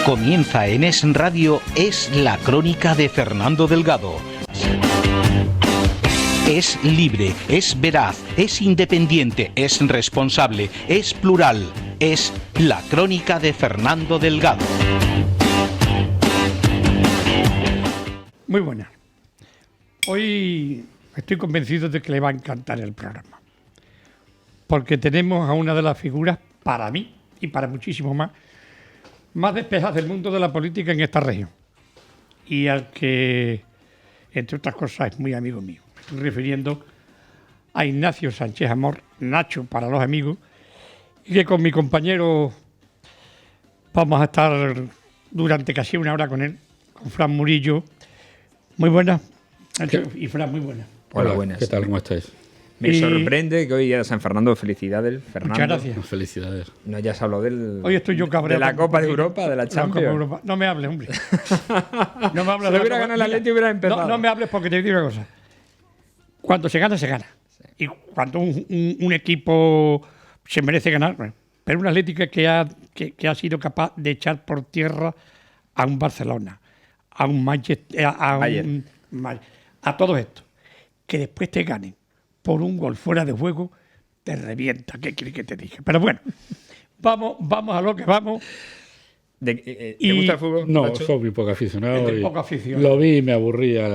Comienza en Es Radio, Es la Crónica de Fernando Delgado. Es libre, es veraz, es independiente, es responsable, es plural. Es la Crónica de Fernando Delgado. Muy buena. Hoy estoy convencido de que le va a encantar el programa. Porque tenemos a una de las figuras, para mí y para muchísimos más despejadas del mundo de la política en esta región. Y al que, entre otras cosas, es muy amigo mío. Me estoy refiriendo a Ignacio Sánchez Amor, Nacho para los amigos, y que con mi compañero vamos a estar durante casi una hora con él, con Fran Murillo. Muy buenas, Nacho y Fran, muy buenas. Hola, buenas. ¿Qué tal? ¿Cómo estáis? Me sorprende que hoy ya San Fernando, felicidades, Fernando. Muchas gracias. Felicidades. No, ya se habló Hoy estoy yo cabreado. de la Copa de Europa, de la Champions. No me hables, hombre. No me hables. Si hubiera ganado el Atleti hubiera empezado. No me hables porque te digo una cosa. Cuando se gana, se gana. Sí. Y cuando un equipo se merece ganar, bueno, pero un Atlético que ha sido capaz de echar por tierra a un Barcelona, a un Manchester, a todo esto, que después te ganen por un gol fuera de juego, te revienta. ¿Qué quieres que te dije? Pero bueno, vamos a lo que vamos. ¿Te gusta el fútbol? No, Nacho? soy muy poco aficionado. Poco afición. Lo vi y me aburrí. A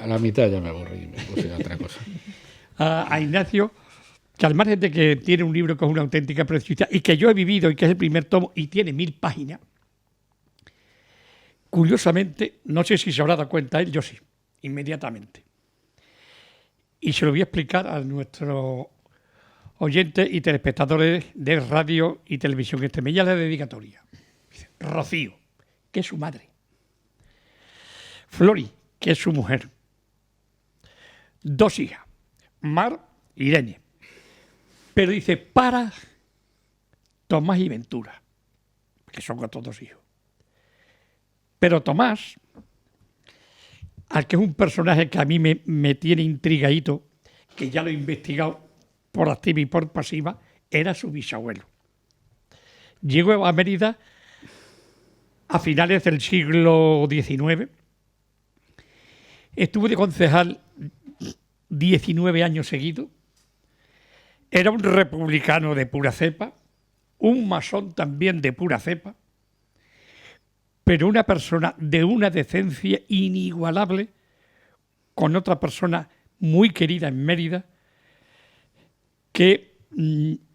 la mitad ya me aburrí. Me puse a otra cosa. A Ignacio, que al margen de que tiene un libro que es una auténtica preciosidad y que yo he vivido y que es el primer tomo y tiene 1000 páginas, curiosamente, no sé si se habrá dado cuenta él, yo sí, inmediatamente. Y se lo voy a explicar a nuestros oyentes y telespectadores de radio y televisión extremeña la dedicatoria. Rocío, que es su madre. Flori, que es su mujer. 2 hijas, Mar y Irene. Pero dice para Tomás y Ventura, que son otros 2 hijos. Pero Tomás, al que es un personaje que a mí me tiene intrigadito, que ya lo he investigado por activa y por pasiva, era su bisabuelo. Llegó a Mérida a finales del siglo XIX. Estuvo de concejal 19 años seguidos. Era un republicano de pura cepa, un masón también de pura cepa, pero una persona de una decencia inigualable, con otra persona muy querida en Mérida, que,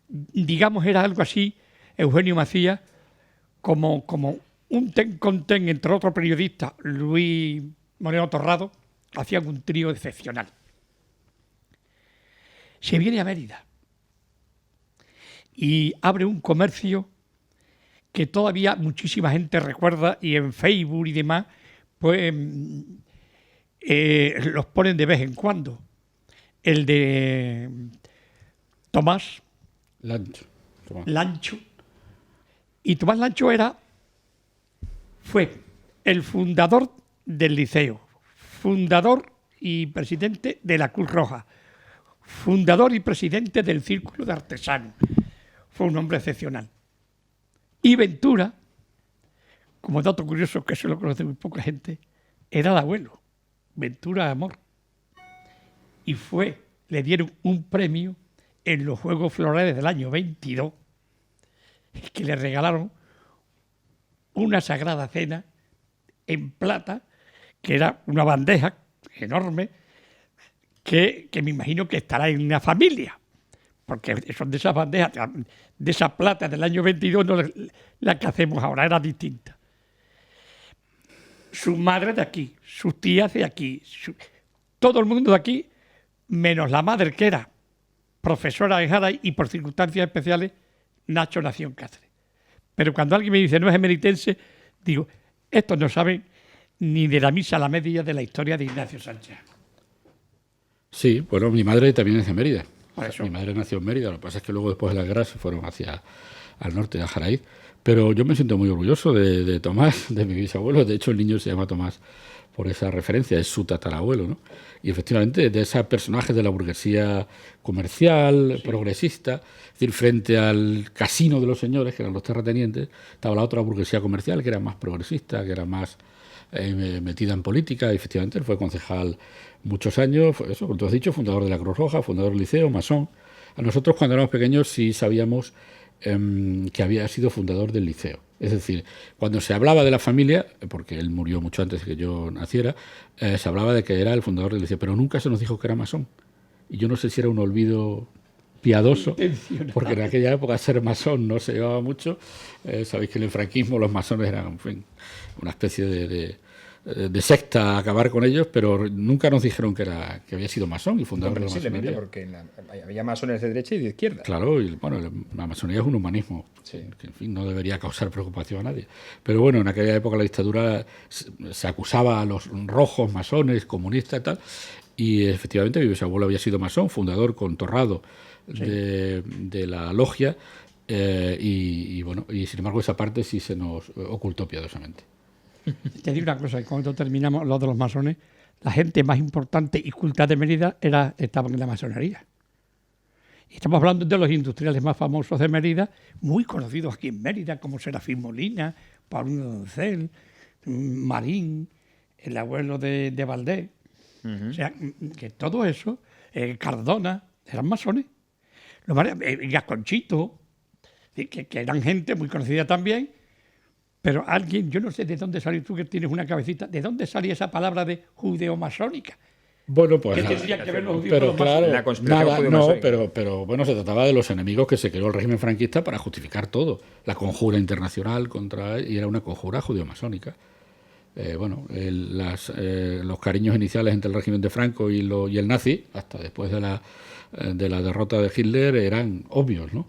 digamos, era algo así, Eugenio Macías, como un ten con ten entre otro periodista, Luis Moreno Torrado, hacían un trío excepcional. Se viene a Mérida y abre un comercio que todavía muchísima gente recuerda y en Facebook y demás, pues los ponen de vez en cuando. El de Tomás Lancho. Y Tomás Lancho fue el fundador del Liceo, fundador y presidente de la Cruz Roja, fundador y presidente del Círculo de Artesanos. Fue un hombre excepcional. Y Ventura, como dato curioso que eso lo conoce muy poca gente, era el abuelo, Ventura Amor. Y le dieron un premio en los Juegos Florales del año 22, que le regalaron una sagrada cena en plata, que era una bandeja enorme, que me imagino que estará en una familia, porque son de esas bandejas, de esa plata del año 22, no la que hacemos ahora, era distinta. Su madre de aquí, sus tías de aquí, todo el mundo de aquí, menos la madre, que era profesora en Jaday y por circunstancias especiales, Nacho nació en Cáceres. Pero cuando alguien me dice no es emeritense, digo, estos no saben ni de la misa a la media de la historia de Ignacio Sánchez. Sí, bueno, mi madre también es de Mérida. Por eso. Mi madre nació en Mérida, lo que pasa es que luego después de la guerra se fueron hacia al norte, a Jaraíz. Pero yo me siento muy orgulloso de Tomás, de mi bisabuelo. De hecho, el niño se llama Tomás por esa referencia, es su tatarabuelo, ¿no? Y efectivamente, de esos personajes de la burguesía comercial, progresista, es decir, frente al casino de los señores, que eran los terratenientes, estaba la otra burguesía comercial, que era más progresista, que era más metida en política. Y efectivamente, él fue concejal muchos años, fue eso, como tú has dicho, fundador de la Cruz Roja, fundador del liceo, masón. A nosotros, cuando éramos pequeños, sí sabíamos que había sido fundador del liceo. Es decir, cuando se hablaba de la familia, porque él murió mucho antes de que yo naciera, se hablaba de que era el fundador del liceo, pero nunca se nos dijo que era masón. Y yo no sé si era un olvido piadoso, porque en aquella época ser masón no se llevaba mucho. Sabéis que en el franquismo los masones eran, en fin, una especie de secta a acabar con ellos, pero nunca nos dijeron que había sido masón y fundador de la masonería. Porque había masones de derecha y de izquierda. Claro, y bueno, la masonería es un humanismo Sí. que, en fin, no debería causar preocupación a nadie. Pero bueno, en aquella época la dictadura se acusaba a los rojos, masones, comunistas y tal, y efectivamente mi bisabuelo había sido masón, fundador con Torrado de la logia, y bueno, y sin embargo esa parte sí se nos ocultó piadosamente. Te digo una cosa, y cuando terminamos los de los masones, la gente más importante y culta de Mérida estaba en la masonería. Y estamos hablando de los industriales más famosos de Mérida, muy conocidos aquí en Mérida, como Serafín Molina, Paulino Doncel, Marín, el abuelo de Valdés. O sea, que todo eso, Cardona, eran masones. Gasconchito, que eran gente muy conocida también. Pero alguien, yo no sé de dónde salió, tú que tienes una cabecita, ¿de dónde salía esa palabra de judeo-masónica? Bueno, pues ¿Qué tendría que ver los judíos pero con los claro, masones? La conspiración nada, no, judeo-masónica. pero bueno, se trataba de los enemigos que se creó el régimen franquista para justificar todo. La conjura internacional contra él, y era una conjura judeo-masónica. Los cariños iniciales entre el régimen de Franco y el nazi, hasta después de la derrota de Hitler, eran obvios, ¿no?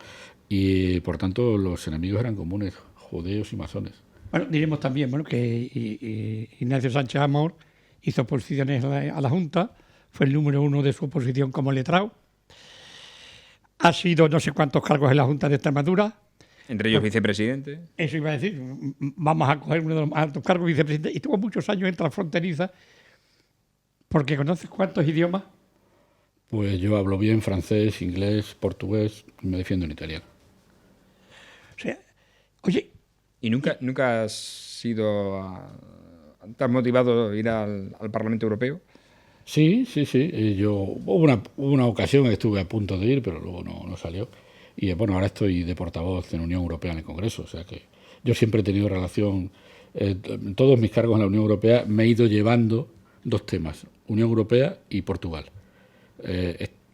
Y por tanto los enemigos eran comunes, judíos y masones. Bueno, diremos también que Ignacio Sánchez Amor hizo oposiciones a la Junta, fue el número 1 de su oposición como letrado, ha sido no sé cuántos cargos en la Junta de Extremadura. Entre ellos vicepresidente. Eso iba a decir, vamos a coger uno de los más altos cargos, vicepresidente, y tuvo muchos años en transfronteriza, porque ¿conoces cuántos idiomas? Pues yo hablo bien francés, inglés, portugués, y me defiendo en italiano. O sea, oye, ¿Y nunca has sido... ¿Te has motivado a ir al Parlamento Europeo? Sí. Hubo una ocasión en que estuve a punto de ir, pero luego no salió. Y bueno, ahora estoy de portavoz en la Unión Europea en el Congreso. O sea que yo siempre he tenido relación, en todos mis cargos en la Unión Europea me he ido llevando dos temas, Unión Europea y Portugal.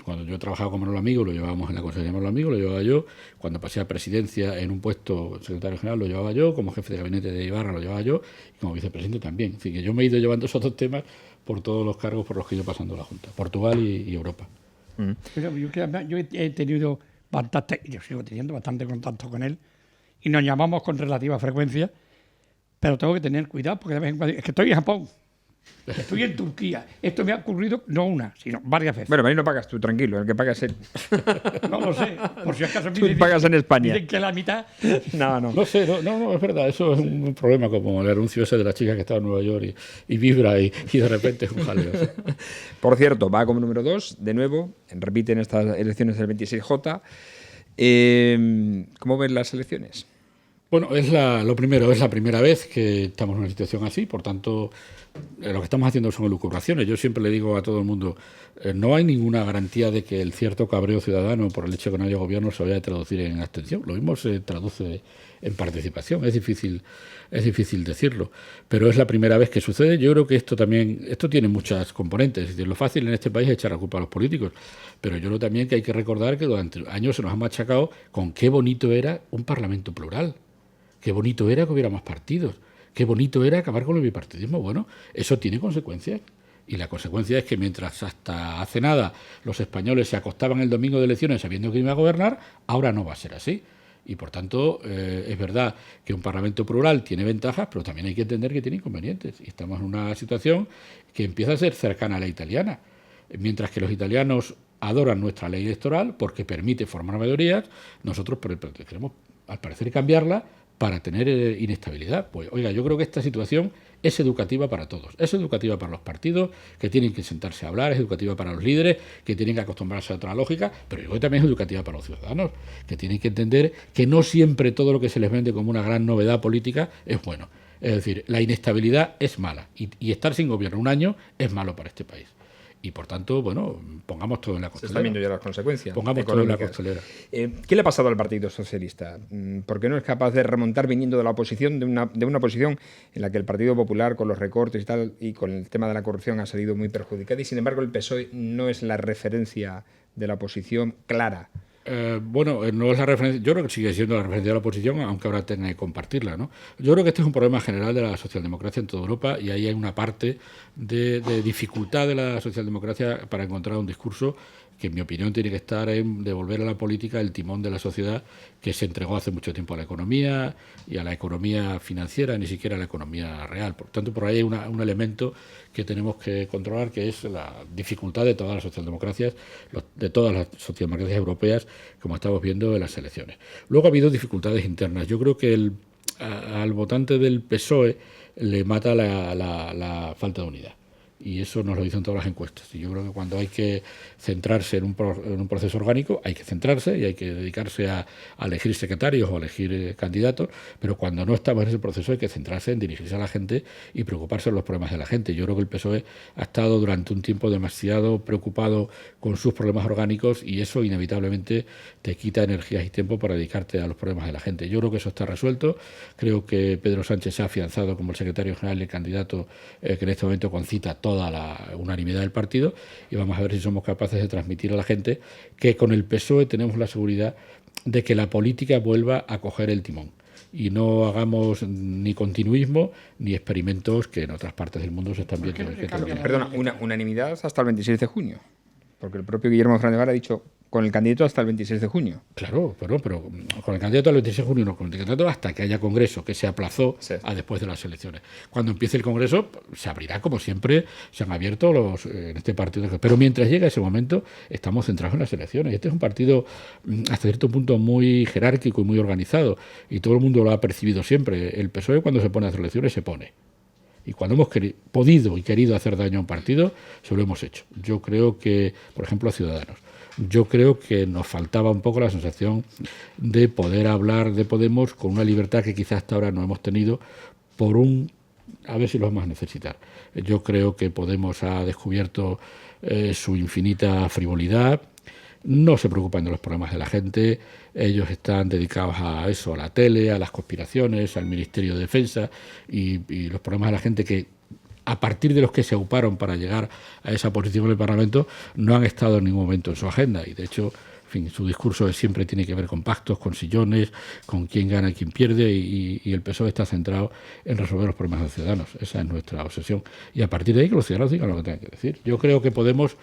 Cuando yo he trabajado con Manuel Amigo, lo llevábamos en la Consejería de Manuel Amigo, lo llevaba yo. Cuando pasé a presidencia en un puesto secretario general, lo llevaba yo. Como jefe de gabinete de Ibarra, lo llevaba yo. Y como vicepresidente también. Así que yo me he ido llevando esos dos temas por todos los cargos por los que he ido pasando la Junta. Portugal y Europa. pero yo he tenido yo sigo teniendo bastante contacto con él, y nos llamamos con relativa frecuencia, pero tengo que tener cuidado, porque de vez en cuando, es que estoy en Japón, estoy en Turquía, esto me ha ocurrido no una, sino varias veces. Bueno, ahí no pagas tú, tranquilo, el que pagas es él. No lo sé, por si acaso Tú pagas en España. dicen que la mitad. No. No sé, no, es verdad. Eso es un problema, como el anuncio ese de la chica que estaba en Nueva York y vibra y de repente es un jaleo. ¿Sí? Por cierto, va como número 2, de nuevo, repiten estas elecciones del 26J. ¿Cómo ven las elecciones? Bueno, lo primero, es la primera vez que estamos en una situación así, por tanto, lo que estamos haciendo son elucubraciones. Yo siempre le digo a todo el mundo, no hay ninguna garantía de que el cierto cabreo ciudadano por el hecho de que no haya gobierno se vaya a traducir en abstención. Lo mismo se traduce en participación. Es difícil decirlo, pero es la primera vez que sucede. Yo creo que esto tiene muchas componentes. Es decir, lo fácil en este país es echar la culpa a los políticos, pero yo creo también que hay que recordar que durante años se nos ha machacado con qué bonito era un parlamento plural. Qué bonito era que hubiera más partidos. Qué bonito era acabar con el bipartidismo. Bueno, eso tiene consecuencias. Y la consecuencia es que mientras hasta hace nada los españoles se acostaban el domingo de elecciones sabiendo que iba a gobernar, ahora no va a ser así. Y por tanto, es verdad que un Parlamento plural tiene ventajas, pero también hay que entender que tiene inconvenientes. Y estamos en una situación que empieza a ser cercana a la italiana. Mientras que los italianos adoran nuestra ley electoral porque permite formar mayorías, nosotros queremos, al parecer, cambiarla para tener inestabilidad. Pues, oiga, yo creo que esta situación es educativa para todos. Es educativa para los partidos, que tienen que sentarse a hablar, es educativa para los líderes, que tienen que acostumbrarse a otra lógica, pero yo creo que también es educativa para los ciudadanos, que tienen que entender que no siempre todo lo que se les vende como una gran novedad política es bueno. Es decir, la inestabilidad es mala y estar sin gobierno un año es malo para este país. Y por tanto, bueno, pongamos todo en la costelera. Se están viendo ya las consecuencias. Pongamos todo en la costelera. ¿Qué le ha pasado al Partido Socialista? ¿Por qué no es capaz de remontar viniendo de la oposición, de una posición en la que el Partido Popular, con los recortes y tal, y con el tema de la corrupción, ha salido muy perjudicado? Y sin embargo, el PSOE no es la referencia de la oposición clara. No es la referencia, yo creo que sigue siendo la referencia de la oposición, aunque ahora tenga que compartirla, ¿no? Yo creo que este es un problema general de la socialdemocracia en toda Europa y ahí hay una parte de dificultad de la socialdemocracia para encontrar un discurso que, en mi opinión, tiene que estar en devolver a la política el timón de la sociedad que se entregó hace mucho tiempo a la economía y a la economía financiera, ni siquiera a la economía real. Por tanto, por ahí hay un elemento que tenemos que controlar, que es la dificultad de todas las socialdemocracias, de todas las socialdemocracias europeas, como estamos viendo en las elecciones. Luego ha habido dificultades internas. Yo creo que al votante del PSOE le mata la falta de unidad. Y eso nos lo dicen todas las encuestas. Y yo creo que cuando hay que centrarse en un proceso orgánico, hay que centrarse y hay que dedicarse a elegir secretarios o a elegir candidatos, pero cuando no estamos en ese proceso hay que centrarse en dirigirse a la gente y preocuparse de los problemas de la gente. Yo creo que el PSOE ha estado durante un tiempo demasiado preocupado con sus problemas orgánicos y eso inevitablemente te quita energías y tiempo para dedicarte a los problemas de la gente. Yo creo que eso está resuelto. Creo que Pedro Sánchez se ha afianzado como el secretario general y el candidato que en este momento concita toda la unanimidad del partido y vamos a ver si somos capaces de transmitir a la gente que con el PSOE tenemos la seguridad de que la política vuelva a coger el timón y no hagamos ni continuismo ni experimentos que en otras partes del mundo se están viendo. Perdona, unanimidad hasta el 26 de junio, porque el propio Guillermo Fernández Vara ha dicho con el candidato hasta el 26 de junio. Claro, pero con el candidato al 26 de junio no, con el candidato hasta que haya congreso, que se aplazó a después de las elecciones. Cuando empiece el congreso, se abrirá, como siempre, se han abierto en este partido. Pero mientras llega ese momento, estamos centrados en las elecciones. Este es un partido, hasta cierto punto, muy jerárquico y muy organizado, y todo el mundo lo ha percibido siempre. El PSOE, cuando se pone a hacer elecciones, se pone. Y cuando hemos podido y querido hacer daño a un partido, se lo hemos hecho. Yo creo que, por ejemplo, a Ciudadanos. Yo creo que nos faltaba un poco la sensación de poder hablar de Podemos con una libertad que quizás hasta ahora no hemos tenido a ver si lo vamos a necesitar. Yo creo que Podemos ha descubierto su infinita frivolidad, no se preocupan de los problemas de la gente, ellos están dedicados a eso, a la tele, a las conspiraciones, al Ministerio de Defensa y los problemas de la gente que a partir de los que se auparon para llegar a esa posición en el Parlamento, no han estado en ningún momento en su agenda. Y de hecho, en fin, su discurso siempre tiene que ver con pactos, con sillones, con quién gana y quién pierde, y el PSOE está centrado en resolver los problemas de los ciudadanos. Esa es nuestra obsesión. Y a partir de ahí que los ciudadanos digan lo que tengan que decir. Yo creo que Podemos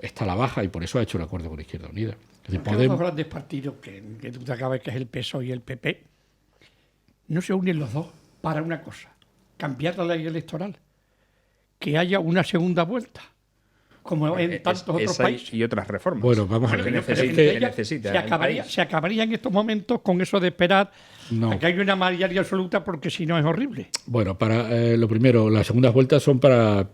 está a la baja y por eso ha hecho el acuerdo con Izquierda Unida. Es decir, Podemos... Los dos grandes partidos que tú te acabas, que es el PSOE y el PP, no se unen los dos para una cosa: cambiar la ley electoral. Que haya una segunda vuelta, como en tantos otros países. Y otras reformas. Bueno, vamos a ver. Se acabaría en estos momentos con eso de esperar a que haya una mayoría absoluta, porque si no es horrible. Bueno, lo primero, las segundas vueltas son para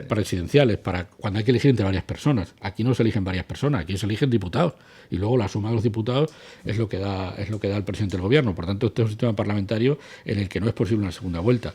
presidenciales, para cuando hay que elegir entre varias personas. Aquí no se eligen varias personas, aquí se eligen diputados. Y luego la suma de los diputados es lo que da el presidente del gobierno. Por tanto, este es un sistema parlamentario en el que no es posible una segunda vuelta.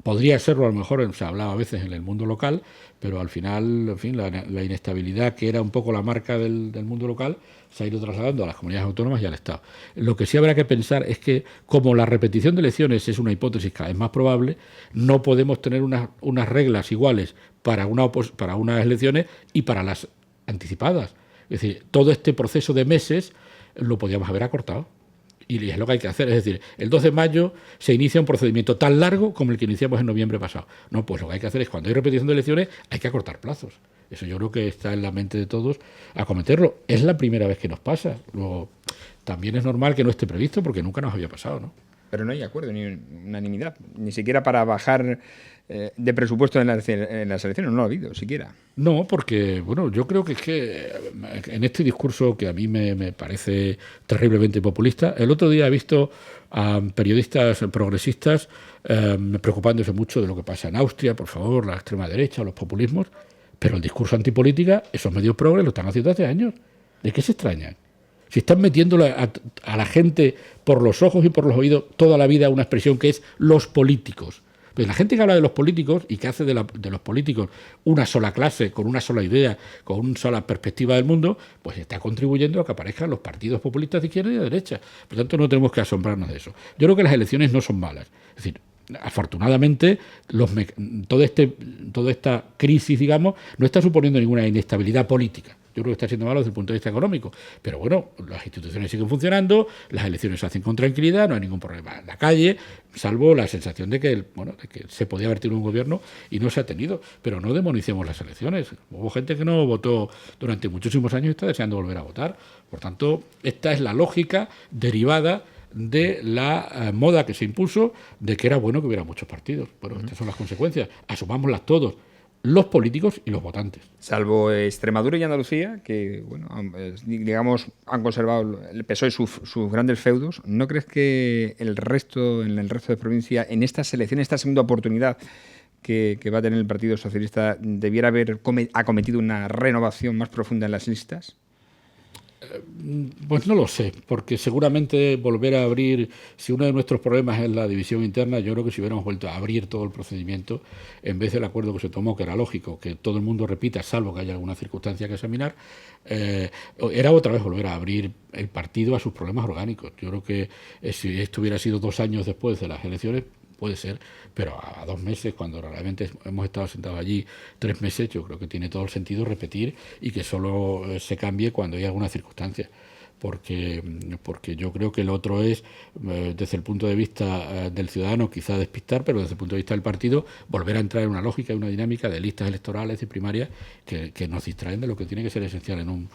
Podría serlo, a lo mejor se hablaba a veces en el mundo local, pero al final, en fin, la inestabilidad que era un poco la marca del mundo local se ha ido trasladando a las comunidades autónomas y al Estado. Lo que sí habrá que pensar es que, como la repetición de elecciones es una hipótesis cada vez más probable, no podemos tener unas reglas iguales para unas elecciones y para las anticipadas. Es decir, todo este proceso de meses lo podíamos haber acortado. Y es lo que hay que hacer. Es decir, el 2 de mayo se inicia un procedimiento tan largo como el que iniciamos en noviembre pasado. No, pues lo que hay que hacer es, cuando hay repetición de elecciones, hay que acortar plazos. Eso yo creo que está en la mente de todos acometerlo. Es la primera vez que nos pasa. Luego, también es normal que no esté previsto porque nunca nos había pasado, ¿no? Pero no hay acuerdo ni unanimidad, ni siquiera para bajar de presupuesto en las elecciones, no lo ha habido siquiera. No, porque, bueno, yo creo que es que en este discurso que a mí me parece terriblemente populista, el otro día he visto a periodistas progresistas preocupándose mucho de lo que pasa en Austria, por favor, la extrema derecha, los populismos, pero el discurso antipolítica, esos medios progres lo están haciendo hace años. ¿De qué se extrañan? Si están metiéndole a la gente por los ojos y por los oídos toda la vida una expresión que es los políticos. Pues la gente que habla de los políticos y que hace de los políticos una sola clase, con una sola idea, con una sola perspectiva del mundo, pues está contribuyendo a que aparezcan los partidos populistas de izquierda y de derecha. Por tanto, no tenemos que asombrarnos de eso. Yo creo que las elecciones no son malas. Es decir, afortunadamente, toda esta crisis, digamos, no está suponiendo ninguna inestabilidad política. Yo creo que está siendo malo desde el punto de vista económico. Pero bueno, las instituciones siguen funcionando, las elecciones se hacen con tranquilidad, no hay ningún problema en la calle, salvo la sensación de que se podía haber tenido un gobierno y no se ha tenido. Pero no demonicemos las elecciones. Hubo gente que no votó durante muchísimos años y está deseando volver a votar. Por tanto, esta es la lógica derivada de la moda que se impuso de que era bueno que hubiera muchos partidos. Bueno, estas son las consecuencias. Asumámoslas todos, los políticos y los votantes. Salvo Extremadura y Andalucía, que bueno, digamos han conservado el PSOE sus grandes feudos, ¿no crees que en el resto de provincias, en estas elecciones, esta segunda oportunidad que va a tener el Partido Socialista, debiera haber acometido una renovación más profunda en las listas? Pues no lo sé, porque seguramente volver a abrir, si uno de nuestros problemas es la división interna, yo creo que si hubiéramos vuelto a abrir todo el procedimiento, en vez del acuerdo que se tomó, que era lógico, que todo el mundo repita, salvo que haya alguna circunstancia que examinar, era otra vez volver a abrir el partido a sus problemas orgánicos. Yo creo que si esto hubiera sido 2 años después de las elecciones, puede ser, pero a 2 meses, cuando realmente hemos estado sentados allí 3 meses, yo creo que tiene todo el sentido repetir y que solo se cambie cuando hay alguna circunstancia. Porque yo creo que lo otro es, desde el punto de vista del ciudadano, quizá despistar, pero desde el punto de vista del partido, volver a entrar en una lógica y una dinámica de listas electorales y primarias que nos distraen de lo que tiene que ser esencial en un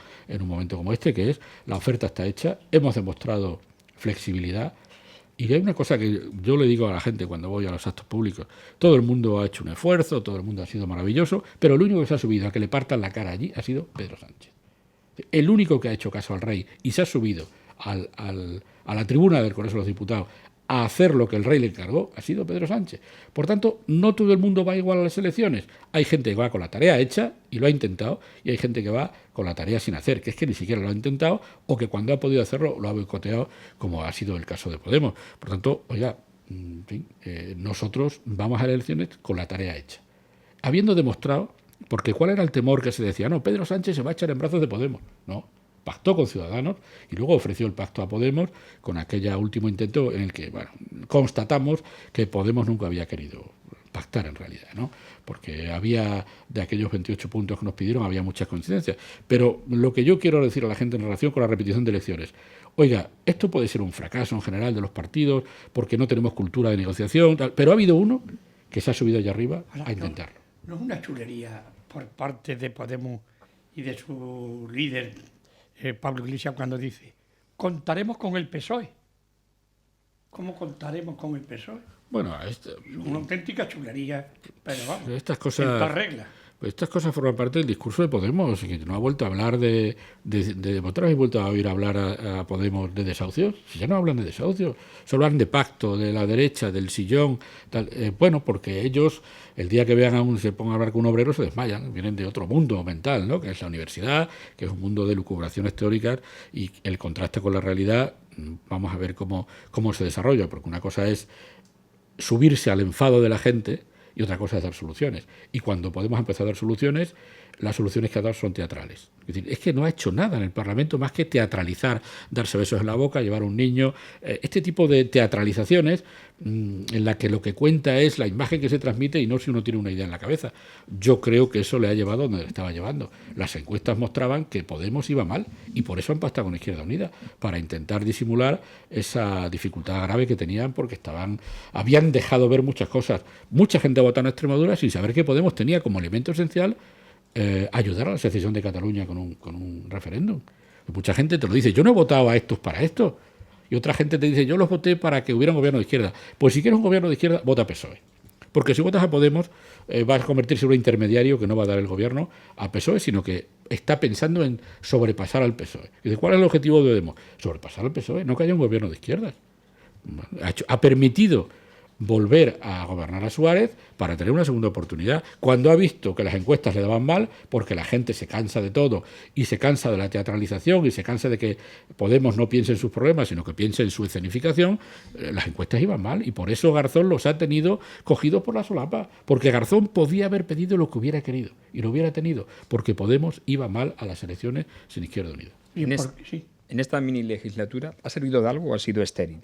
momento como este, que es la oferta está hecha, hemos demostrado flexibilidad. Y hay una cosa que yo le digo a la gente cuando voy a los actos públicos: todo el mundo ha hecho un esfuerzo, todo el mundo ha sido maravilloso, pero el único que se ha subido a que le partan la cara allí ha sido Pedro Sánchez. El único que ha hecho caso al rey y se ha subido a la tribuna del Congreso de los Diputados a hacer lo que el rey le encargó ha sido Pedro Sánchez. Por tanto, no todo el mundo va igual a las elecciones. Hay gente que va con la tarea hecha y lo ha intentado, y hay gente que va con la tarea sin hacer, que es que ni siquiera lo ha intentado, o que cuando ha podido hacerlo lo ha boicoteado, como ha sido el caso de Podemos. Por tanto, oiga, en fin, nosotros vamos a elecciones con la tarea hecha, habiendo demostrado, porque ¿cuál era el temor que se decía? No, Pedro Sánchez se va a echar en brazos de Podemos. No, pactó con Ciudadanos y luego ofreció el pacto a Podemos con aquel último intento en el que, bueno, constatamos que Podemos nunca había querido pactar en realidad, ¿no? Porque había, de aquellos 28 puntos que nos pidieron, había muchas coincidencias. Pero lo que yo quiero decir a la gente en relación con la repetición de elecciones: oiga, esto puede ser un fracaso en general de los partidos porque no tenemos cultura de negociación, tal, pero ha habido uno que se ha subido allá arriba a intentarlo. No es una chulería por parte de Podemos y de su líder, Pablo Iglesias, cuando dice: contaremos con el PSOE. ¿Cómo contaremos con el PSOE? Bueno, una auténtica chulería, pero vamos, estas cosas, en todas reglas. Estas cosas forman parte del discurso de Podemos, que no ha vuelto a hablar de ¿vosotros habéis vuelto a oír hablar a Podemos de desahucios? Si ya no hablan de desahucios, solo hablan de pacto, de la derecha, del sillón, tal. Bueno, porque ellos, el día que vean a uno se pongan a hablar con un obrero, se desmayan, vienen de otro mundo mental, ¿no? Que es la universidad, que es un mundo de lucubraciones teóricas, y el contraste con la realidad, vamos a ver cómo se desarrolla, porque una cosa es subirse al enfado de la gente y otra cosa es dar soluciones. Y cuando Podemos empezar a dar soluciones, las soluciones que ha dado son teatrales. Es decir, es que no ha hecho nada en el Parlamento más que teatralizar, darse besos en la boca, llevar a un niño. Este tipo de teatralizaciones en la que lo que cuenta es la imagen que se transmite y no si uno tiene una idea en la cabeza. Yo creo que eso le ha llevado donde le estaba llevando. Las encuestas mostraban que Podemos iba mal y por eso han pactado con Izquierda Unida, para intentar disimular esa dificultad grave que tenían, porque habían dejado ver muchas cosas. Mucha gente ha votado en Extremadura sin saber que Podemos tenía como elemento esencial ayudar a la secesión de Cataluña con un referéndum. Mucha gente te lo dice, yo no he votado a estos para esto. Y otra gente te dice, yo los voté para que hubiera un gobierno de izquierda. Pues si quieres un gobierno de izquierda, vota a PSOE. Porque si votas a Podemos, vas a convertirse en un intermediario que no va a dar el gobierno a PSOE, sino que está pensando en sobrepasar al PSOE. Y dice, ¿cuál es el objetivo de Podemos? Sobrepasar al PSOE, no que haya un gobierno de izquierdas. Ha permitido volver a gobernar a Suárez para tener una segunda oportunidad. Cuando ha visto que las encuestas le daban mal, porque la gente se cansa de todo y se cansa de la teatralización y se cansa de que Podemos no piense en sus problemas, sino que piense en su escenificación, las encuestas iban mal y por eso Garzón los ha tenido cogidos por la solapa, porque Garzón podía haber pedido lo que hubiera querido y lo hubiera tenido, porque Podemos iba mal a las elecciones sin Izquierda Unida. En esta mini legislatura, ¿ha servido de algo o ha sido estéril?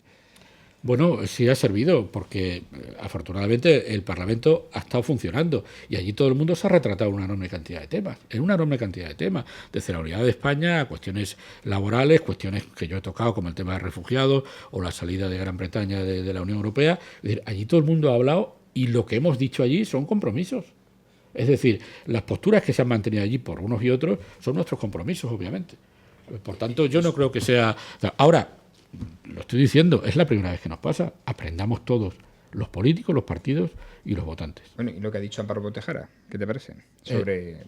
Bueno, sí ha servido, porque afortunadamente el Parlamento ha estado funcionando y allí todo el mundo se ha retratado en una enorme cantidad de temas, desde la unidad de España a cuestiones laborales, cuestiones que yo he tocado como el tema de refugiados o la salida de Gran Bretaña de la Unión Europea. Es decir, allí todo el mundo ha hablado y lo que hemos dicho allí son compromisos. Es decir, las posturas que se han mantenido allí por unos y otros son nuestros compromisos, obviamente. Por tanto, yo no creo que sea... Ahora, lo estoy diciendo, es la primera vez que nos pasa. Aprendamos todos, los políticos, los partidos y los votantes. Bueno, y lo que ha dicho Amparo Botejara, ¿qué te parece? Sobre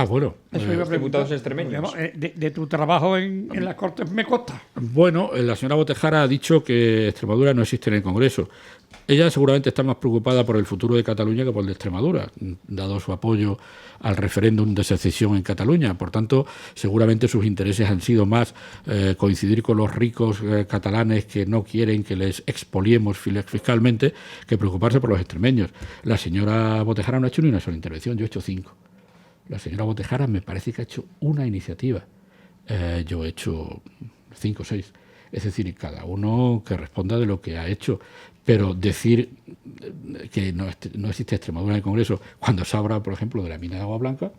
bueno, los diputados extremeños. De tu trabajo en las Cortes me consta. Bueno, la señora Botejara ha dicho que Extremadura no existe en el Congreso. Ella seguramente está más preocupada por el futuro de Cataluña que por el de Extremadura, dado su apoyo al referéndum de secesión en Cataluña. Por tanto, seguramente sus intereses han sido más coincidir con los ricos catalanes que no quieren que les expoliemos fiscalmente que preocuparse por los extremeños. La señora Botejara no ha hecho ni una sola intervención, yo he hecho 5. La señora Botejara me parece que ha hecho una iniciativa. Yo he hecho 5 o 6. Es decir, cada uno que responda de lo que ha hecho. Pero decir que no existe Extremadura en el Congreso cuando se habla, por ejemplo, de la mina de Agua Blanca,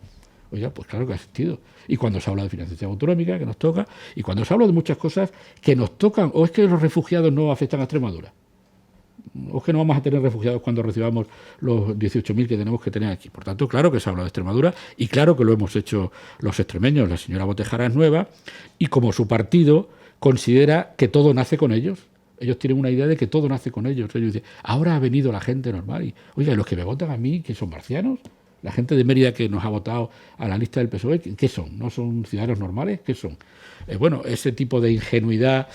oiga, pues claro que ha existido. Y cuando se habla de financiación autonómica, que nos toca, y cuando se habla de muchas cosas que nos tocan, o es que los refugiados no afectan a Extremadura, o es que no vamos a tener refugiados cuando recibamos los 18.000 que tenemos que tener aquí. Por tanto, claro que se habla de Extremadura y claro que lo hemos hecho los extremeños. La señora Botejara es nueva y como su partido considera que todo nace con ellos. Ellos tienen una idea de que todo nace con ellos. Ellos dicen, ahora ha venido la gente normal. Y, oiga, los que me votan a mí, que son marcianos, la gente de Mérida que nos ha votado a la lista del PSOE, ¿qué son? ¿No son ciudadanos normales? ¿Qué son? Bueno, ese tipo de ingenuidad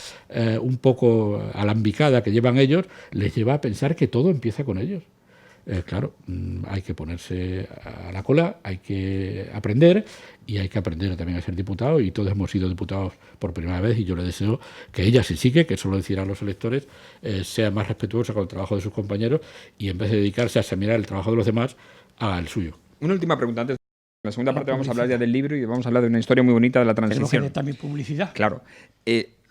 un poco alambicada que llevan ellos, les lleva a pensar que todo empieza con ellos. Claro, hay que ponerse a la cola, hay que aprender y hay que aprender también a ser diputado, y todos hemos sido diputados por primera vez y yo le deseo que ella, si sigue, que eso lo decidirán los electores, sea más respetuosa con el trabajo de sus compañeros y en vez de dedicarse a examinar el trabajo de los demás, haga el suyo. Una última pregunta antes. En la segunda parte vamos a hablar ya del libro y vamos a hablar de una historia muy bonita de la transición. Tenemos que también publicidad. Claro.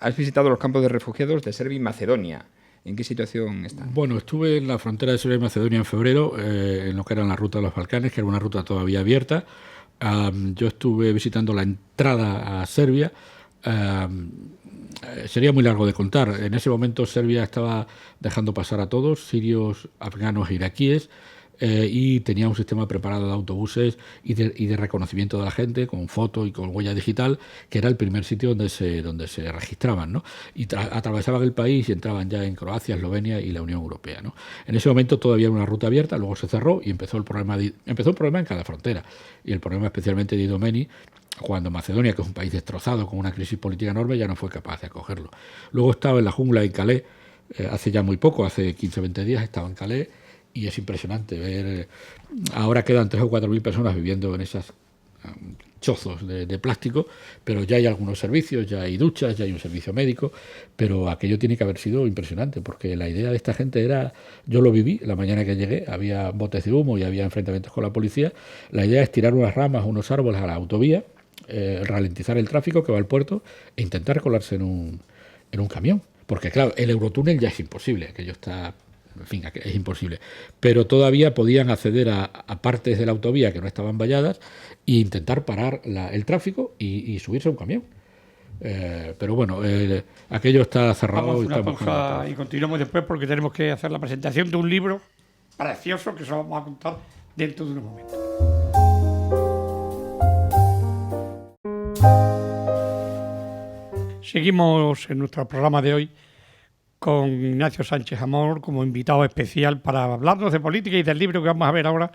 Has visitado los campos de refugiados de Serbia y Macedonia. ¿En qué situación están? Bueno, estuve en la frontera de Serbia y Macedonia en febrero, en lo que era la ruta de los Balcanes, que era una ruta todavía abierta. Yo estuve visitando la entrada a Serbia. Sería muy largo de contar. En ese momento Serbia estaba dejando pasar a todos, sirios, afganos e iraquíes, y tenía un sistema preparado de autobuses y de reconocimiento de la gente con foto y con huella digital, que era el primer sitio donde se registraban, ¿no? Y atravesaban el país y entraban ya en Croacia, Eslovenia y la Unión Europea, ¿no? En ese momento todavía era una ruta abierta, luego se cerró y empezó el problema en cada frontera, y el problema especialmente de Idomeni, cuando Macedonia, que es un país destrozado con una crisis política enorme, ya no fue capaz de acogerlo. Luego estaba en la jungla en Calais, hace ya muy poco, hace 15 o 20 días estaba en Calais. Y es impresionante ver, ahora quedan 3.000 o 4.000 personas viviendo en esas chozos de plástico, pero ya hay algunos servicios, ya hay duchas, ya hay un servicio médico, pero aquello tiene que haber sido impresionante, porque la idea de esta gente era, yo lo viví la mañana que llegué, había botes de humo y había enfrentamientos con la policía, la idea es tirar unas ramas, unos árboles a la autovía, ralentizar el tráfico que va al puerto e intentar colarse en un camión, porque claro, el Eurotúnel ya es imposible, aquello está... En fin, es imposible. Pero todavía podían acceder a partes de la autovía que no estaban valladas e intentar parar el tráfico y subirse a un camión. Pero bueno, aquello está cerrado. Vamos a una pausa y continuamos después porque tenemos que hacer la presentación de un libro precioso que se lo vamos a contar dentro de unos momentos. Seguimos en nuestro programa de hoy con Ignacio Sánchez Amor como invitado especial para hablarnos de política y del libro que vamos a ver ahora,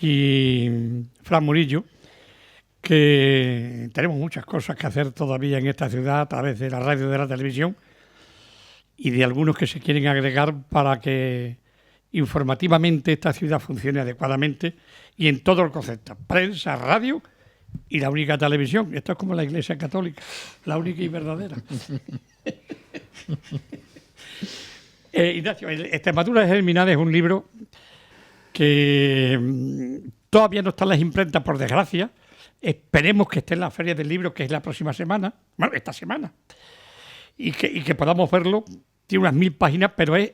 y Fran Murillo, que tenemos muchas cosas que hacer todavía en esta ciudad a través de la radio y de la televisión, y de algunos que se quieren agregar para que informativamente esta ciudad funcione adecuadamente y en todo el concepto: prensa, radio y la única televisión. Esto es como la Iglesia Católica, la única y verdadera. Ignacio, Extremadura Germinal es un libro que todavía no está en las imprentas, por desgracia. Esperemos que esté en la Feria del Libro, que es la próxima semana, bueno, esta semana, y que podamos verlo. Tiene unas 1000 páginas, pero es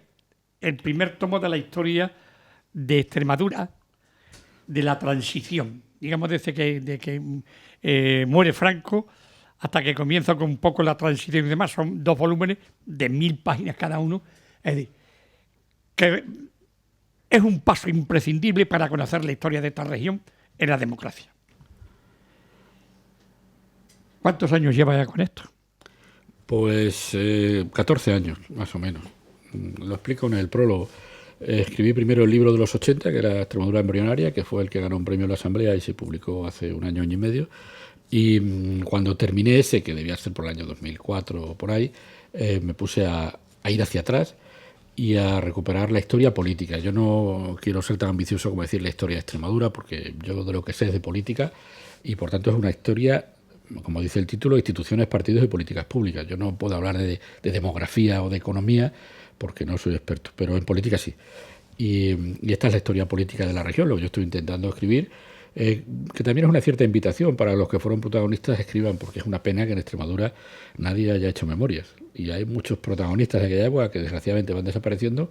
el primer tomo de la historia de Extremadura, de la transición, digamos, desde que muere Franco hasta que comienza con un poco la transición y demás. Son 2 volúmenes de 1000 páginas cada uno. Es decir, que es un paso imprescindible para conocer la historia de esta región en la democracia. ¿Cuántos años lleva ya con esto? Pues 14 años, más o menos. Lo explico en el prólogo. Escribí primero el libro de los 80, que era Extremadura embrionaria, que fue el que ganó un premio en la Asamblea y se publicó hace un año y medio. Y cuando terminé ese, que debía ser por el año 2004 o por ahí, me puse a ir hacia atrás y a recuperar la historia política. Yo no quiero ser tan ambicioso como decir la historia de Extremadura, porque yo de lo que sé es de política y por tanto es una historia, como dice el título, instituciones, partidos y políticas públicas. Yo no puedo hablar de demografía o de economía porque no soy experto, pero en política sí. Y esta es la historia política de la región, lo que yo estoy intentando escribir, que también es una cierta invitación para los que fueron protagonistas, escriban, porque es una pena que en Extremadura nadie haya hecho memorias. Y hay muchos protagonistas de aquella época que desgraciadamente van desapareciendo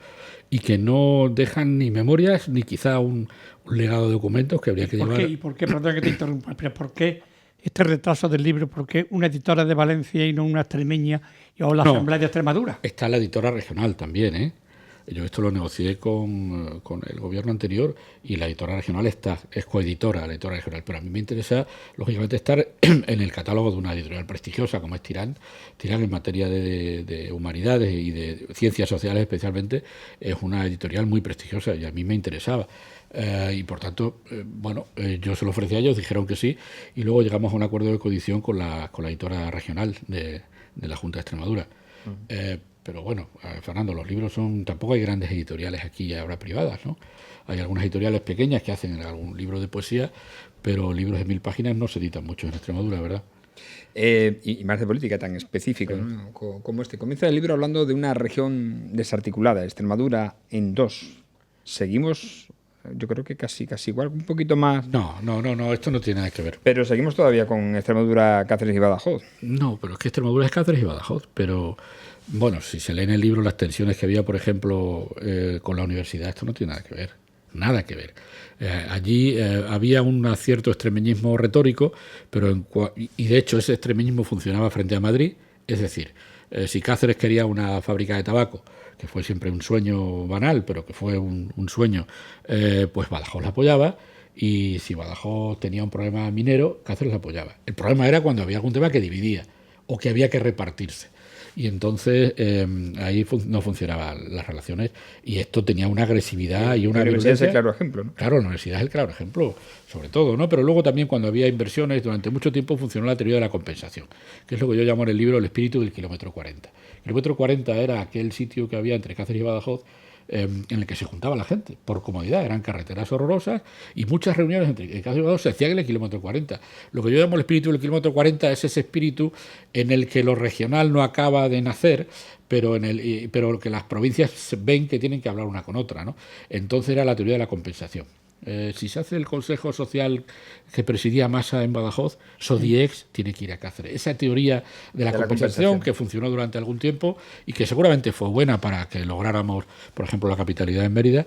y que no dejan ni memorias ni quizá un legado de documentos que habría que llevar. ¿Y por qué, perdón que te interrumpa, pero por qué este retraso del libro? ¿Por qué una editora de Valencia y no una extremeña o la Asamblea de Extremadura? Está la editora regional también, ¿eh? Yo esto lo negocié con el gobierno anterior y la editora regional es coeditora, la editora regional. Pero a mí me interesa, lógicamente, estar en el catálogo de una editorial prestigiosa como es Tirán. Tirán, en materia de humanidades y de ciencias sociales especialmente, es una editorial muy prestigiosa y a mí me interesaba. Y por tanto, yo se lo ofrecí a ellos, dijeron que sí, y luego llegamos a un acuerdo de coedición con la editora regional de la Junta de Extremadura. Pero bueno, Fernando, los libros tampoco hay grandes editoriales aquí ahora privadas, ¿no? Hay algunas editoriales pequeñas que hacen algún libro de poesía, pero libros de 1000 páginas no se editan mucho en Extremadura, ¿verdad? Y más de política tan específico, ¿no? Como este. Comienza el libro hablando de una región desarticulada, Extremadura en 2. Seguimos, yo creo que casi igual, un poquito más. No, esto no tiene nada que ver. Pero seguimos todavía con Extremadura, Cáceres y Badajoz. No, pero es que Extremadura es Cáceres y Badajoz, pero bueno, si se lee en el libro las tensiones que había, por ejemplo, con la universidad, esto no tiene nada que ver. Nada que ver. Allí había un cierto extremeñismo retórico, y de hecho ese extremeñismo funcionaba frente a Madrid. Es decir, si Cáceres quería una fábrica de tabaco, que fue siempre un sueño banal, pero que fue un sueño, pues Badajoz la apoyaba, y si Badajoz tenía un problema minero, Cáceres la apoyaba. El problema era cuando había algún tema que dividía o que había que repartirse. Y entonces ahí no funcionaban las relaciones y esto tenía una agresividad y una la universidad es el claro ejemplo, ¿no? Claro, la universidad es el claro ejemplo, sobre todo, ¿no? Pero luego también cuando había inversiones, durante mucho tiempo funcionó la teoría de la compensación, que es lo que yo llamo en el libro el espíritu del kilómetro 40. El kilómetro 40 era aquel sitio que había entre Cáceres y Badajoz, en el que se juntaba la gente, por comodidad, eran carreteras horrorosas y muchas reuniones entre Cáceres y Badajoz se hacían en el kilómetro 40. Lo que yo llamo el espíritu del kilómetro 40 es ese espíritu en el que lo regional no acaba de nacer, pero que las provincias ven que tienen que hablar una con otra, ¿no? Entonces era la teoría de la compensación. Si se hace el Consejo Social que presidía Massa en Badajoz, Sodiex tiene que ir a Cáceres. Esa teoría de la compensación que funcionó durante algún tiempo y que seguramente fue buena para que lográramos, por ejemplo, la capitalidad en Mérida,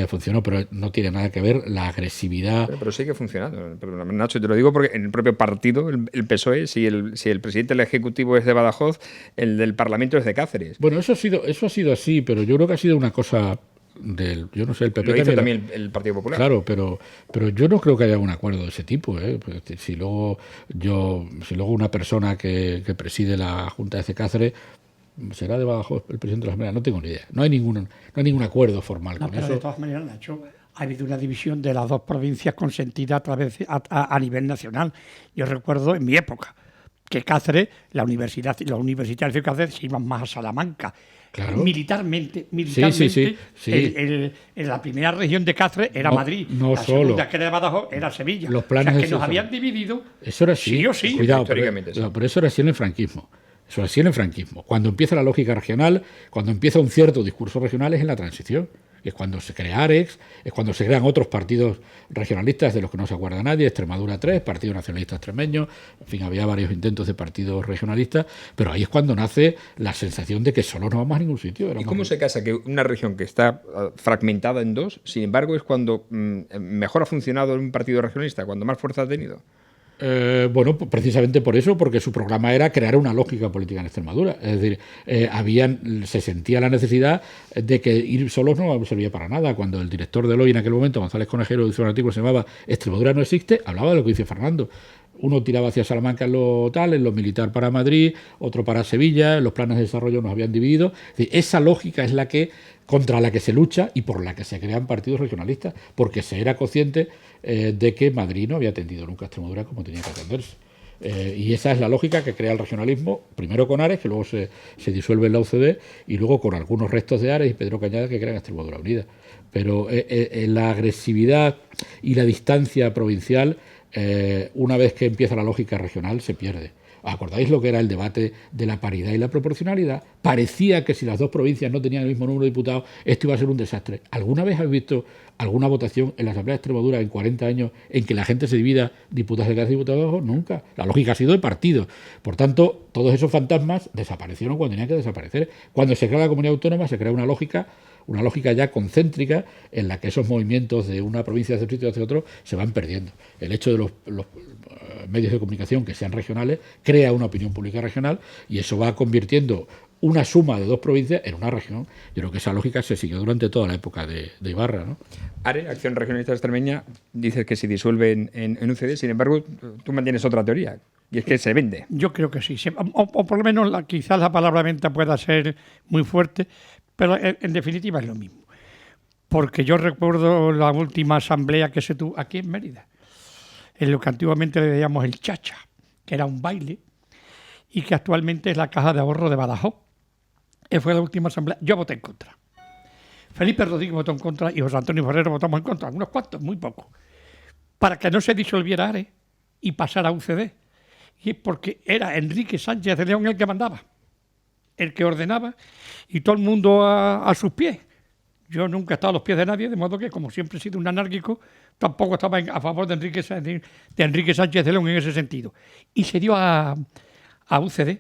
funcionó, pero no tiene nada que ver la agresividad. Pero sigue funcionando. Perdón, Nacho, te lo digo porque en el propio partido, el PSOE, si el presidente del Ejecutivo es de Badajoz, el del Parlamento es de Cáceres. Bueno, eso ha sido así, pero yo creo que ha sido una cosa yo no sé, el PP Lo hizo también el Partido Popular. Claro, pero yo no creo que haya un acuerdo de ese tipo, ¿eh? Porque si luego una persona que preside la Junta de Cáceres será de Badajoz el presidente de la Asamblea, no tengo ni idea. No hay ningún acuerdo formal con pero eso. de todas maneras, Nacho, ha habido una división de las dos provincias consentida a nivel nacional. Yo recuerdo en mi época que Cáceres, los universitarios de Cáceres se iban más a Salamanca. Claro. Militarmente Sí. En la primera región de Cáceres era Madrid, no la solo. segunda que era de Badajoz era Sevilla. Los planes o sea, que de nos eso habían dividido. Eso era así. Sí o sí. Cuidado, históricamente, sí. pero eso era así en el franquismo. Eso era así en el franquismo. Cuando empieza la lógica regional, cuando empieza un cierto discurso regional es en la transición. Es cuando se crea AREX, es cuando se crean otros partidos regionalistas de los que no se acuerda nadie, Extremadura 3, Partido Nacionalista Extremeño, en fin, había varios intentos de partidos regionalistas, pero ahí es cuando nace la sensación de que solo no vamos a ningún sitio. ¿Y cómo se casa que una región que está fragmentada en dos, sin embargo, es cuando mejor ha funcionado en un partido regionalista, cuando más fuerza ha tenido? Bueno, precisamente por eso, porque su programa era crear una lógica política en Extremadura. Es decir, se sentía la necesidad de que ir solos no servía para nada. Cuando el director del OI en aquel momento, González Conejero, hizo un artículo que se llamaba Extremadura no existe, hablaba de lo que dice Fernando. Uno tiraba hacia Salamanca en lo militar para Madrid, otro para Sevilla, los planes de desarrollo nos habían dividido. Es decir, esa lógica es la que contra la que se lucha y por la que se crean partidos regionalistas, porque se era consciente de que Madrid no había atendido nunca a Extremadura como tenía que atenderse. Y esa es la lógica que crea el regionalismo, primero con Ares, que luego se disuelve en la UCD, y luego con algunos restos de Ares y Pedro Cañada que crean Extremadura Unida. Pero la agresividad y la distancia provincial, una vez que empieza la lógica regional, se pierde. ¿Acordáis lo que era el debate de la paridad y la proporcionalidad? Parecía que si las dos provincias no tenían el mismo número de diputados, esto iba a ser un desastre. ¿Alguna vez habéis visto alguna votación en la Asamblea de Extremadura en 40 años en que la gente se divida diputados de cada diputado? Nunca. La lógica ha sido de partido. Por tanto, todos esos fantasmas desaparecieron cuando tenían que desaparecer. Cuando se crea la comunidad autónoma, se crea una lógica ya concéntrica en la que esos movimientos de una provincia hacia un sitio hacia otro se van perdiendo. El hecho de los medios de comunicación que sean regionales crea una opinión pública regional y eso va convirtiendo una suma de dos provincias en una región. Yo creo que esa lógica se siguió durante toda la época de Ibarra, ¿no? ARE, Acción Regionalista Extremeña, dices que se disuelve en UCD, sin embargo, tú mantienes otra teoría, y es que se vende. Yo creo que sí, o por lo menos quizás la palabra venta pueda ser muy fuerte, pero en definitiva es lo mismo. Porque yo recuerdo la última asamblea que se tuvo aquí en Mérida, en lo que antiguamente le decíamos el chacha, que era un baile, y que actualmente es la Caja de Ahorro de Badajoz. Fue la última asamblea. Yo voté en contra. Felipe Rodríguez votó en contra y José Antonio Ferrero votamos en contra, unos cuantos, muy pocos, para que no se disolviera ARE y pasara a UCD. Y es porque era Enrique Sánchez de León el que mandaba, el que ordenaba, y todo el mundo a sus pies. Yo nunca he estado a los pies de nadie, de modo que, como siempre he sido un anárquico, tampoco estaba a favor de Enrique Sánchez de León en ese sentido. Y se dio a UCD.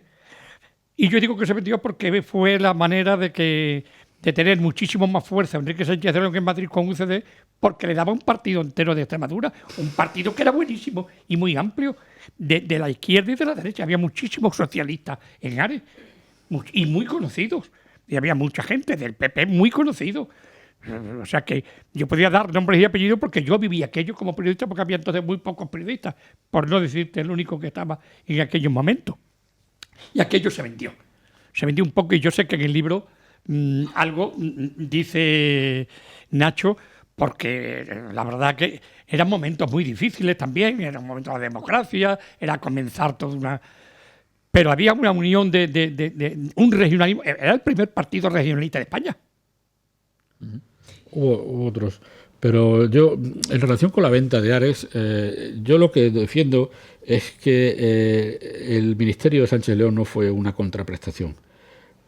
Y yo digo que se vendió porque fue la manera de tener muchísimo más fuerza Enrique Sánchez de León en Madrid con UCD, porque le daba un partido entero de Extremadura, un partido que era buenísimo y muy amplio, de la izquierda y de la derecha. Había muchísimos socialistas en Ares, y muy conocidos. Y había mucha gente del PP muy conocido. O sea que yo podía dar nombres y apellidos porque yo vivía aquello como periodista, porque había entonces muy pocos periodistas, por no decirte el único que estaba en aquellos momentos. Y aquello se vendió. Se vendió un poco, y yo sé que en el libro algo dice Nacho, porque la verdad que eran momentos muy difíciles también, era un momento de la democracia, era comenzar toda una... Pero había una unión de un regionalismo, era el primer partido regionalista de España. Hubo otros. Pero yo, en relación con la venta de Ares, yo lo que defiendo es que el ministerio de Sánchez León no fue una contraprestación.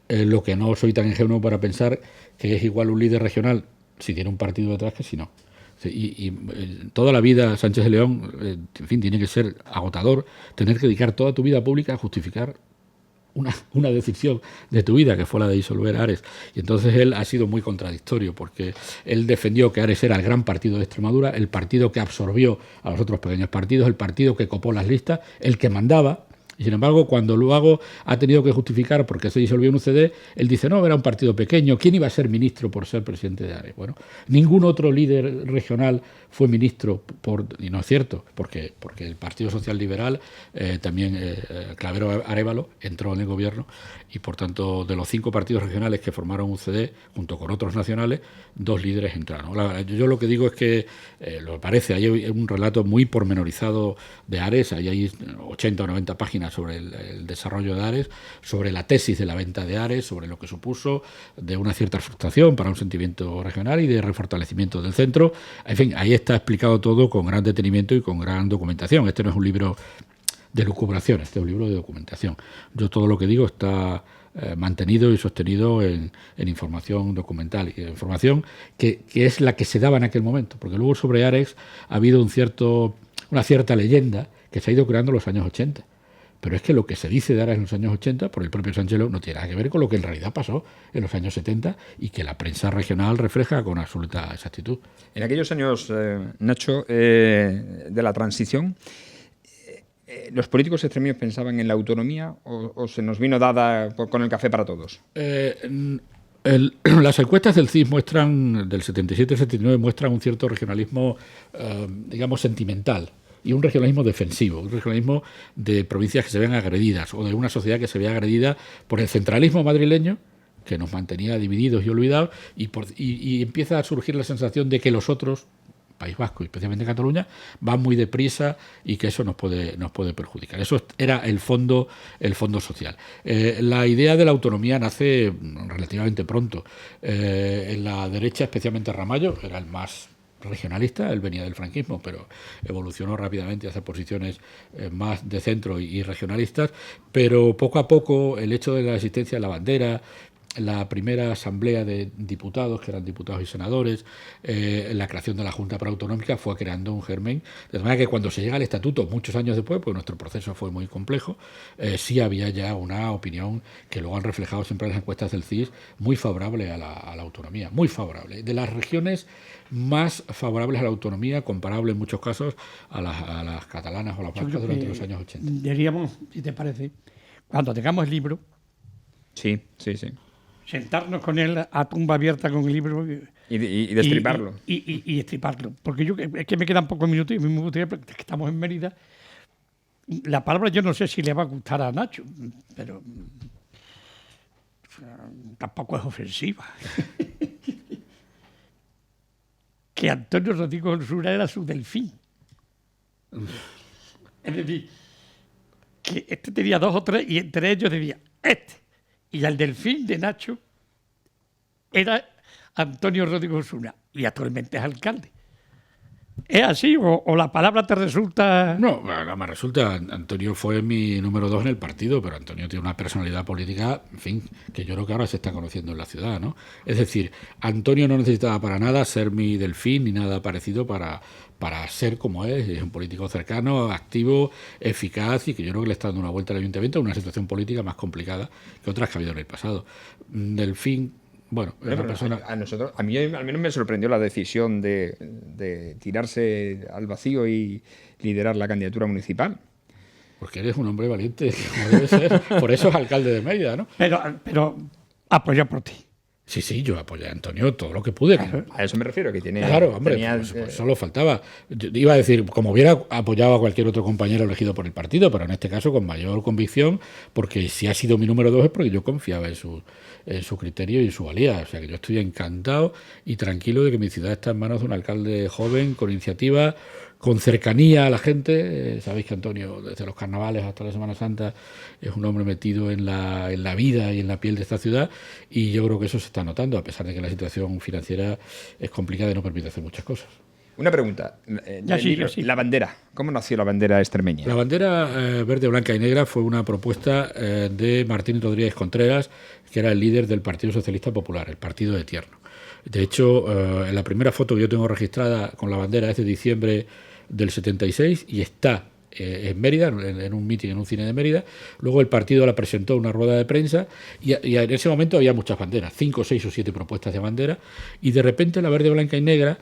Lo que no soy tan ingenuo para pensar que es igual un líder regional si tiene un partido detrás que si no. Y toda la vida Sánchez de León, en fin, tiene que ser agotador, tener que dedicar toda tu vida pública a justificar una decisión de tu vida, que fue la de disolver Ares. Y entonces él ha sido muy contradictorio, porque él defendió que Ares era el gran partido de Extremadura, el partido que absorbió a los otros pequeños partidos, el partido que copó las listas, el que mandaba, Y sin embargo, cuando luego ha tenido que justificar por qué se disolvió en UCD, él dice, no, era un partido pequeño, ¿quién iba a ser ministro por ser presidente de Ares? Bueno, ningún otro líder regional fue ministro, y no es cierto, porque el Partido Social Liberal, también Clavero Arévalo, entró en el gobierno, y por tanto, de los 5 partidos regionales que formaron UCD, junto con otros nacionales, 2 líderes entraron. Yo lo que digo es que, lo que parece, hay un relato muy pormenorizado de Ares, ahí hay 80 o 90 páginas sobre el desarrollo de Ares, sobre la tesis de la venta de Ares, sobre lo que supuso de una cierta frustración para un sentimiento regional y de refortalecimiento del centro. En fin, ahí está explicado todo con gran detenimiento y con gran documentación. Este no es un libro de lucubración, este es un libro de documentación. Yo todo lo que digo está mantenido y sostenido en información documental y información que es la que se daba en aquel momento, porque luego sobre Ares ha habido una cierta leyenda que se ha ido creando en los años 80. Pero es que lo que se dice de Ares en los años 80 por el propio Sangelo no tiene nada que ver con lo que en realidad pasó en los años 70 y que la prensa regional refleja con absoluta exactitud. En aquellos años, Nacho, de la transición, ¿los políticos extremeños pensaban en la autonomía o se nos vino dada con el café para todos? Las encuestas del CIS del 77-79 muestran un cierto regionalismo, digamos, sentimental. Y un regionalismo defensivo, un regionalismo de provincias que se ven agredidas o de una sociedad que se ve agredida por el centralismo madrileño, que nos mantenía divididos y olvidados, y empieza a surgir la sensación de que los otros, País Vasco y especialmente Cataluña, van muy deprisa y que eso nos puede perjudicar. Eso era el fondo social. La idea de la autonomía nace relativamente pronto. En la derecha, especialmente Ramallo, era el más regionalista, él venía del franquismo, pero evolucionó rápidamente hacia posiciones más de centro y regionalistas, pero poco a poco el hecho de la existencia de la bandera, la primera asamblea de diputados, que eran diputados y senadores, la creación de la Junta Preautonómica fue creando un germen, de manera que cuando se llega al estatuto, muchos años después, pues nuestro proceso fue muy complejo, sí había ya una opinión que luego han reflejado siempre en las encuestas del CIS, muy favorable a la autonomía, muy favorable. De las regiones más favorables a la autonomía, comparable en muchos casos a las catalanas o las vascas durante los años 80. Diríamos, si te parece, cuando tengamos el libro, Sí. sentarnos con él a tumba abierta con el libro y destriparlo. Y destriparlo. Porque es que me quedan pocos minutos y me gustaría, porque estamos en Mérida. La palabra yo no sé si le va a gustar a Nacho, pero tampoco es ofensiva. Que Antonio Rodrigo Osuna era su delfín. Es decir, que este tenía 2 o 3 y entre ellos decía este. Y el delfín de Nacho era Antonio Rodrigo Osuna y actualmente es alcalde. ¿Es así o la palabra te resulta...? No, me resulta. Antonio fue mi número 2 en el partido, pero Antonio tiene una personalidad política, en fin, que yo creo que ahora se está conociendo en la ciudad, ¿no? Es decir, Antonio no necesitaba para nada ser mi delfín ni nada parecido para ser como es un político cercano, activo, eficaz y que yo creo que le está dando una vuelta al ayuntamiento en una situación política más complicada que otras que ha habido en el pasado. Delfín... Bueno, a mí al menos me sorprendió la decisión de tirarse al vacío y liderar la candidatura municipal. Porque eres un hombre valiente, como debe ser. Por eso es alcalde de Mérida, ¿no? Pero apoya por ti. Sí, yo apoyé a Antonio todo lo que pude. Claro, a eso me refiero, que tiene... Claro, hombre, pues solo faltaba. Yo iba a decir, como hubiera apoyado a cualquier otro compañero elegido por el partido, pero en este caso con mayor convicción, porque si ha sido mi número 2 es porque yo confiaba en su criterio y en su valía. O sea, que yo estoy encantado y tranquilo de que mi ciudad está en manos de un alcalde joven, con iniciativa, con cercanía a la gente. Sabéis que Antonio, desde los carnavales hasta la Semana Santa, es un hombre metido en la vida y en la piel de esta ciudad, y yo creo que eso se está notando, a pesar de que la situación financiera es complicada y no permite hacer muchas cosas. Una pregunta. Sí. La bandera. ¿Cómo nació la bandera extremeña? La bandera verde, blanca y negra fue una propuesta de Martín Rodríguez Contreras, que era el líder del Partido Socialista Popular, el partido de Tierno. De hecho, en la primera foto que yo tengo registrada con la bandera es de diciembre del 76 y está en Mérida, en un mitin, en un cine de Mérida. Luego el partido la presentó en una rueda de prensa y en ese momento había muchas banderas, 5, 6 o 7 propuestas de bandera, y de repente la verde, blanca y negra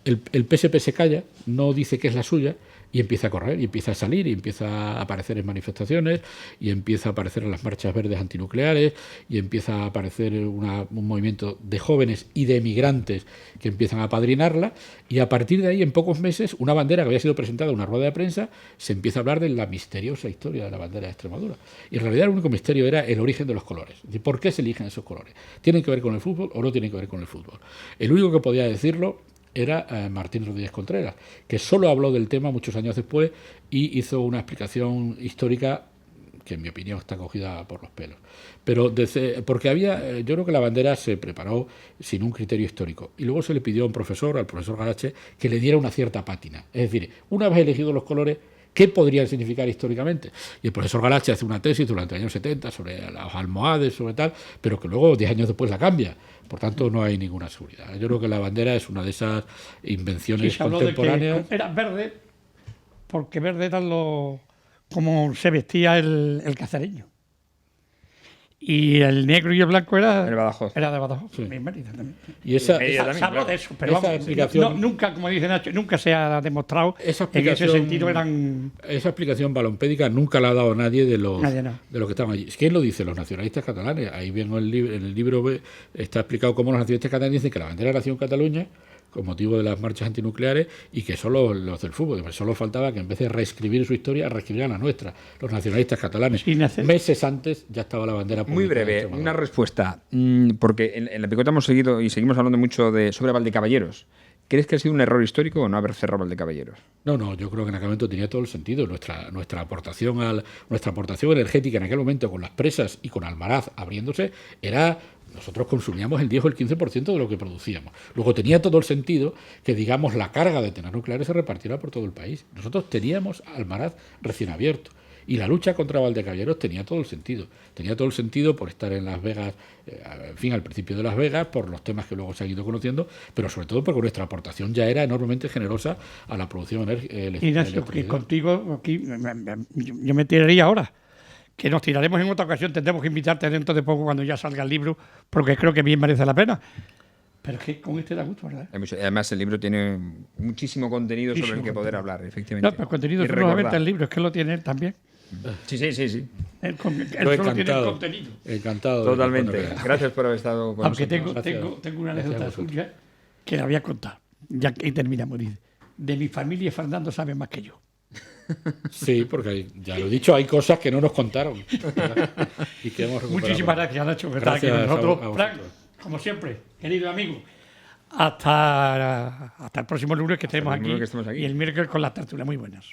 el PSP se calla, no dice que es la suya, y empieza a correr, y empieza a salir, y empieza a aparecer en manifestaciones, y empieza a aparecer en las marchas verdes antinucleares, y empieza a aparecer un movimiento de jóvenes y de emigrantes que empiezan a apadrinarla, y a partir de ahí, en pocos meses, una bandera que había sido presentada en una rueda de prensa, se empieza a hablar de la misteriosa historia de la bandera de Extremadura. Y en realidad el único misterio era el origen de los colores. ¿Por qué se eligen esos colores? ¿Tienen que ver con el fútbol o no tienen que ver con el fútbol? El único que podía decirlo era Martín Rodríguez Contreras, que solo habló del tema muchos años después y hizo una explicación histórica que en mi opinión está cogida por los pelos. Pero porque yo creo que la bandera se preparó sin un criterio histórico y luego se le pidió a un profesor, al profesor Garache, que le diera una cierta pátina. Es decir, una vez elegidos los colores, ¿qué podrían significar históricamente? Y el profesor Garache hace una tesis durante los años 70 sobre los almohades, sobre tal, pero que luego 10 años después la cambia. Por tanto, no hay ninguna seguridad. Yo creo que la bandera es una de esas invenciones se habló contemporáneas. de que era verde, porque verde era como se vestía el cacereño. Y el negro y el blanco era El Badajoz. Era de Badajoz. Sí. Mi marido también. Y esa, Ella Se también, habló claro. de eso, pero Esa vamos, explicación- nunca, como dice Nacho, nunca se ha demostrado Esa que en ese explicación- sentido eran... Esa explicación balompédica nunca la ha dado nadie de los Nadie, no. de los que estaban allí. ¿Quién lo dice? Los nacionalistas catalanes. Ahí bien en el libro está explicado cómo los nacionalistas catalanes dicen que la bandera nació en Cataluña con motivo de las marchas antinucleares y que solo los del fútbol. Solo faltaba que en vez de reescribir su historia, reescribieran la nuestra, los nacionalistas catalanes. Sin hacer- Meses antes ya estaba la bandera Muy publicada en breve, Extremadura. una respuesta. Porque en la picota hemos seguido y seguimos hablando mucho sobre Valdecaballeros. ¿Crees que ha sido un error histórico o no haber cerrado Valdecaballeros? No, yo creo que en aquel momento tenía todo el sentido. Nuestra aportación energética en aquel momento con las presas y con Almaraz abriéndose era... Nosotros consumíamos el 10 o el 15% de lo que producíamos. Luego tenía todo el sentido que, digamos, la carga de tener nucleares se repartiera por todo el país. Nosotros teníamos Almaraz recién abierto. Y la lucha contra Valdecaballeros tenía todo el sentido. Tenía todo el sentido por estar en Las Vegas, en fin, al principio de Las Vegas, por los temas que luego se han ido conociendo, pero sobre todo porque nuestra aportación ya era enormemente generosa a la producción Ignacio, que contigo aquí yo me tiraría ahora. Que nos tiraremos en otra ocasión, tendremos que invitarte dentro de poco cuando ya salga el libro, porque creo que bien merece la pena. Pero es que con este da gusto, ¿verdad? Además, el libro tiene muchísimo contenido sobre el que poder hablar, efectivamente. No, pero el contenido Y no solamente recordar. el libro, es que lo tiene él también. Sí. Él Yo solo tiene el contenido. Encantado. Totalmente. Gracias por haber estado con Aunque nosotros. tengo una Gracias a anécdota vosotros. suya que la voy a contar, ya que terminamos. Dice, de mi familia Fernando sabe más que yo. Sí, porque ya lo he dicho, hay cosas que no nos contaron. Y que hemos recuperado. Muchísimas gracias, Nacho, que está aquí Gracias con nosotros. a vosotros. Frank, como siempre, querido amigo, hasta el próximo lunes que estemos el lunes aquí, que estemos aquí. y el miércoles con las tertulias muy buenas.